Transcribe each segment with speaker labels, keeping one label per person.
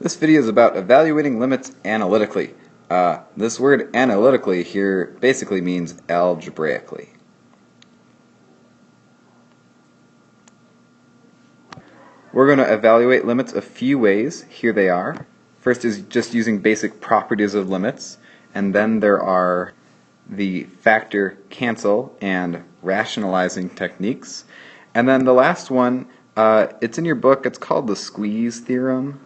Speaker 1: This video is about evaluating limits analytically. This word analytically here basically means algebraically. We're going to evaluate limits a few ways. Here they are. First is just using basic properties of limits, and then there are the factor, cancel, and rationalizing techniques. And then the last one, it's in your book, it's called the squeeze theorem.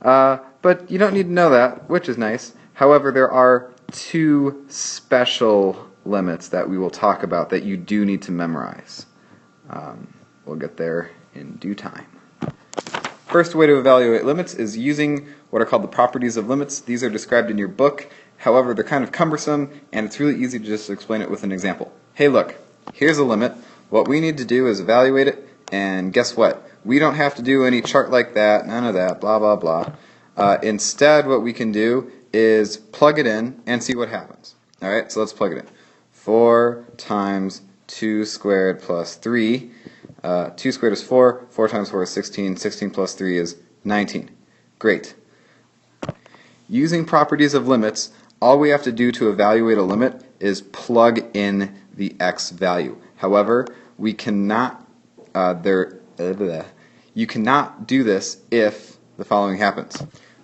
Speaker 1: But you don't need to know that, which is nice. However, there are two special limits that we will talk about that you do need to memorize. We'll get there in due time. First way to evaluate limits is using what are called the properties of limits. These are described in your book. However, they're kind of cumbersome, and it's really easy to just explain it with an example. Hey, look, here's a limit. What we need to do is evaluate it, and guess what? We don't have to do any chart like that, none of that, blah, blah, blah. Instead, what we can do is plug it in and see what happens. All right, so let's plug it in. 4 times 2 squared plus 3. 2 squared is 4. 4 times 4 is 16. 16 plus 3 is 19. Great. Using properties of limits, all we have to do to evaluate a limit is plug in the x value. However, we cannot you cannot do this if the following happens.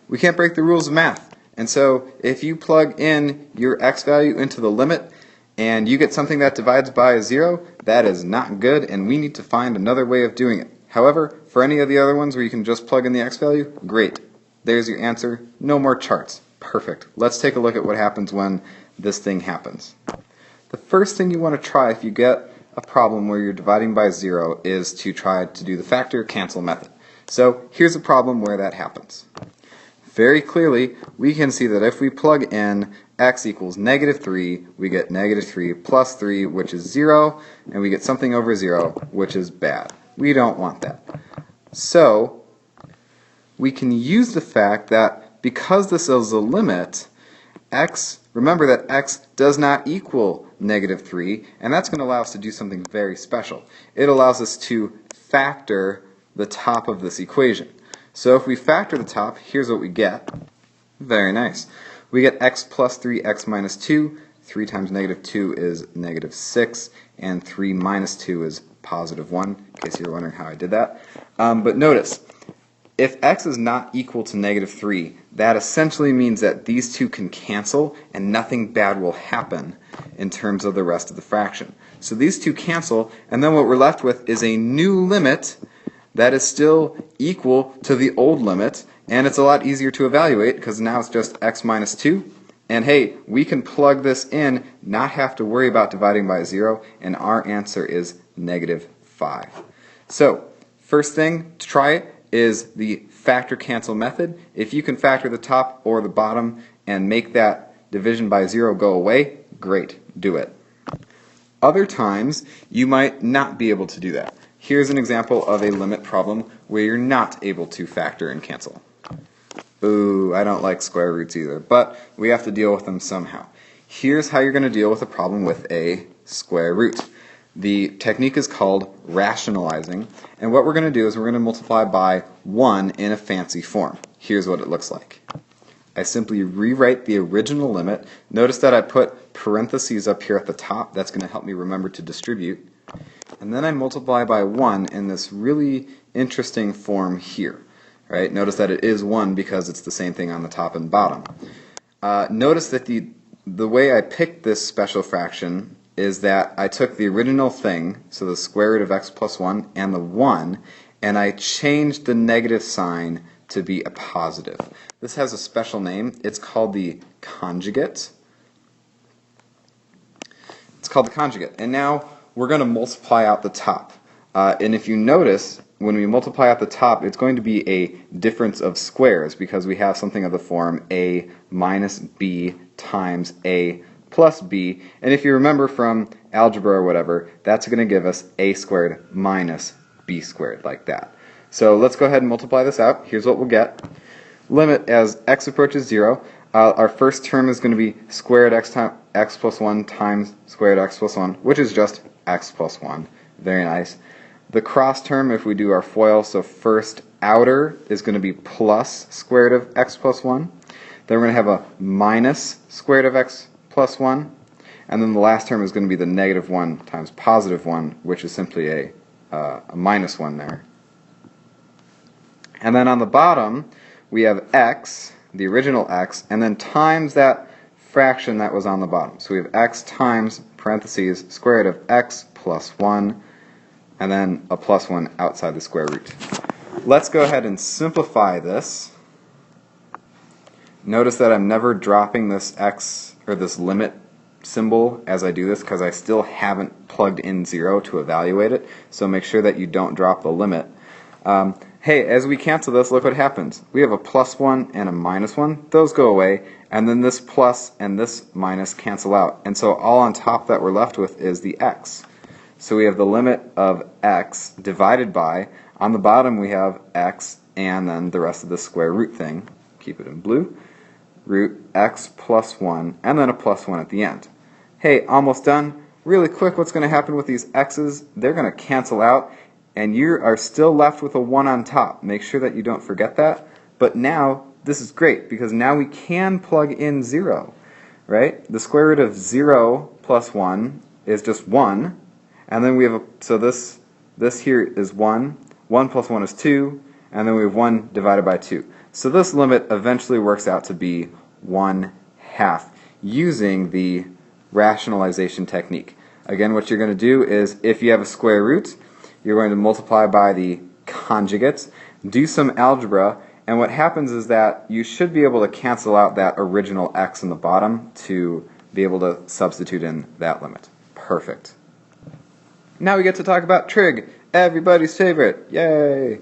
Speaker 1: We can't break the rules of math. And so if you plug in your x value into the limit and you get something that divides by 0, that is not good, and we need to find another way of doing it. However, for any of the other ones where you can just plug in the x value, great. There's your answer. No more charts. Perfect. Let's take a look at what happens when this thing happens. The first thing you want to try if you get a problem where you're dividing by 0 is to try to do the factor cancel method. So here's a problem where that happens. Very clearly, we can see that if we plug in x equals -3, we get -3 plus 3, which is 0, and we get something over 0, which is bad. We don't want that. So we can use the fact that because this is a limit, remember that x does not equal -3, and that's going to allow us to do something very special. It allows us to factor the top of this equation. So if we factor the top, here's what we get. Very nice. We get x plus 3, x minus 2. 3 times -2 is -6, and 3 minus 2 is +1, in case you're wondering how I did that. But notice, if x is not equal to -3, that essentially means that these two can cancel and nothing bad will happen in terms of the rest of the fraction. So these two cancel, and then what we're left with is a new limit that is still equal to the old limit, and it's a lot easier to evaluate because now it's just x minus 2. And hey, we can plug this in, not have to worry about dividing by 0, and our answer is -5. So, first thing to try it is the factor cancel method. If you can factor the top or the bottom and make that division by 0 go away, great, do it. Other times, you might not be able to do that. Here's an example of a limit problem where you're not able to factor and cancel. Boo, I don't like square roots either, but we have to deal with them somehow. Here's how you're going to deal with a problem with a square root. The technique is called rationalizing, and what we're going to do is we're going to multiply by 1 in a fancy form. Here's what it looks like. I simply rewrite the original limit. Notice that I put parentheses up here at the top. That's going to help me remember to distribute. And then I multiply by 1 in this really interesting form here. Right? Notice that it is 1 because it's the same thing on the top and bottom. Notice that the way I picked this special fraction is that I took the original thing, so the square root of x plus 1, and the 1, and I changed the negative sign to be a positive. This has a special name. It's called the conjugate. It's called the conjugate. And now we're going to multiply out the top. And if you notice, when we multiply out the top, it's going to be a difference of squares because we have something of the form a minus b times a plus b. And if you remember from algebra or whatever, that's going to give us a squared minus b squared, like that. So let's go ahead and multiply this out. Here's what we'll get. Limit as x approaches 0. Our first term is going to be squared x plus 1 times squared x plus 1, which is just x plus 1. Very nice. The cross term, if we do our FOIL, so first outer is going to be plus square root of x plus 1. Then we're going to have a minus square root of x plus 1. And then the last term is going to be the negative 1 times positive 1, which is simply a minus 1 there. And then on the bottom, we have x, the original x, and then times that fraction that was on the bottom. So we have x times, parentheses, square root of x plus 1, and then a plus 1 outside the square root. Let's go ahead and simplify this. Notice that I'm never dropping this x, or this limit symbol as I do this, because I still haven't plugged in 0 to evaluate it, so make sure that you don't drop the limit. Hey, as we cancel this, look what happens. We have a plus 1 and a minus 1. Those go away, and then this plus and this minus cancel out. And so all on top that we're left with is the x. So we have the limit of x divided by, on the bottom we have x and then the rest of the square root thing, keep it in blue, root x plus 1, and then a plus 1 at the end. Hey, almost done. Really quick, what's going to happen with these x's? They're going to cancel out, and you are still left with a 1 on top. Make sure that you don't forget that. But now, this is great, because now we can plug in 0, right? The square root of 0 plus 1 is just 1, and then we have so this here is 1, 1 plus 1 is 2, and then we have 1 divided by 2. So this limit eventually works out to be 1/2 using the rationalization technique. Again, what you're going to do is, if you have a square root, you're going to multiply by the conjugates, do some algebra, and what happens is that you should be able to cancel out that original x in the bottom to be able to substitute in that limit. Perfect. Now we get to talk about trig, everybody's favorite. Yay!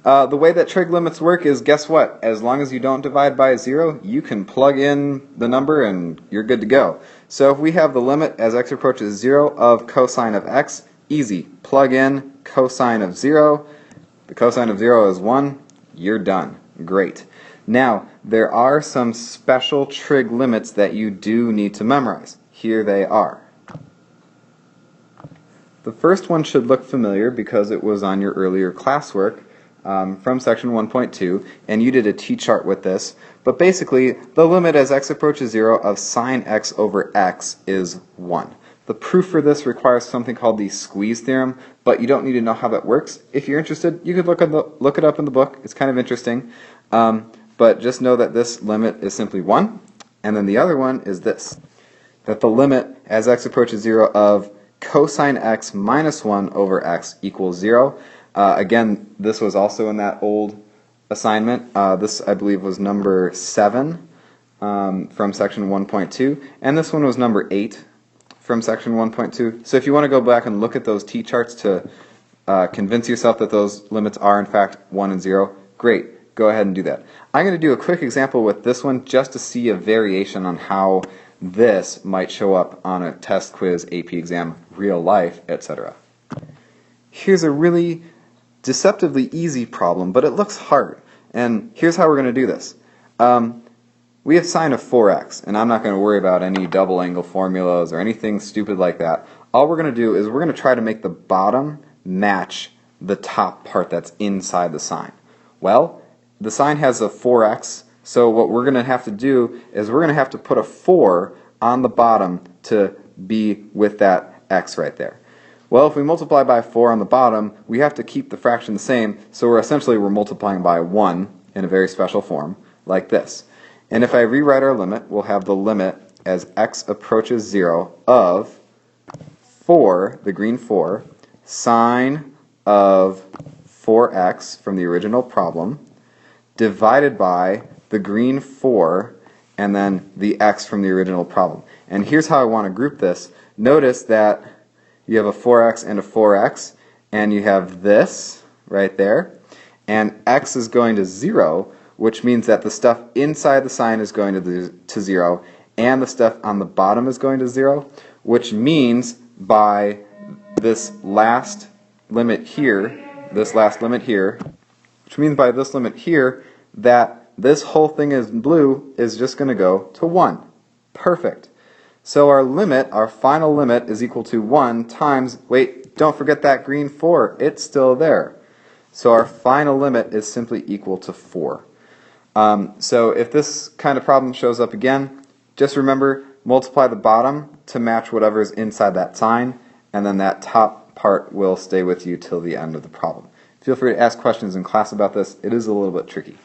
Speaker 1: The way that trig limits work is, guess what? As long as you don't divide by 0, you can plug in the number and you're good to go. So if we have the limit as x approaches 0 of cosine of x, easy. Plug in cosine of 0. The cosine of 0 is 1. You're done. Great. Now, there are some special trig limits that you do need to memorize. Here they are. The first one should look familiar because it was on your earlier classwork from section 1.2, and you did a t-chart with this. But basically, the limit as x approaches 0 of sine x over x is 1. The proof for this requires something called the squeeze theorem, but you don't need to know how that works. If you're interested, you could look it up in the book. It's kind of interesting. But just know that this limit is simply 1. And then the other one is this, that the limit as x approaches 0 of cosine x minus 1 over x equals 0. Again, this was also in that old assignment. This, I believe, was number 7 from section 1.2. And this one was number 8 from section 1.2. So if you want to go back and look at those t-charts to convince yourself that those limits are in fact 1 and 0, great, go ahead and do that. I'm going to do a quick example with this one just to see a variation on how this might show up on a test, quiz, AP exam, real life, etc. Here's a really deceptively easy problem, but it looks hard. And here's how we're going to do this. We have sine of 4x, and I'm not going to worry about any double angle formulas or anything stupid like that. All we're going to do is we're going to try to make the bottom match the top part that's inside the sine. Well, the sine has a 4x, so what we're going to have to do is we're going to have to put a 4 on the bottom to be with that x right there. Well, if we multiply by 4 on the bottom, we have to keep the fraction the same, so we're multiplying by 1 in a very special form, like this. And if I rewrite our limit, we'll have the limit as x approaches 0 of 4, the green 4, sine of 4x from the original problem, divided by the green 4, and then the x from the original problem. And here's how I want to group this. Notice that you have a 4x and a 4x, and you have this right there, and x is going to 0, which means that the stuff inside the sine is going to 0, and the stuff on the bottom is going to 0, which means by this last limit here, which means by this limit here, that this whole thing in blue is just going to go to 1. Perfect. So our limit, our final limit, is equal to 1 times, wait, don't forget that green 4, it's still there. So our final limit is simply equal to 4. So if this kind of problem shows up again, just remember, multiply the bottom to match whatever is inside that sign, and then that top part will stay with you till the end of the problem. Feel free to ask questions in class about this. It is a little bit tricky.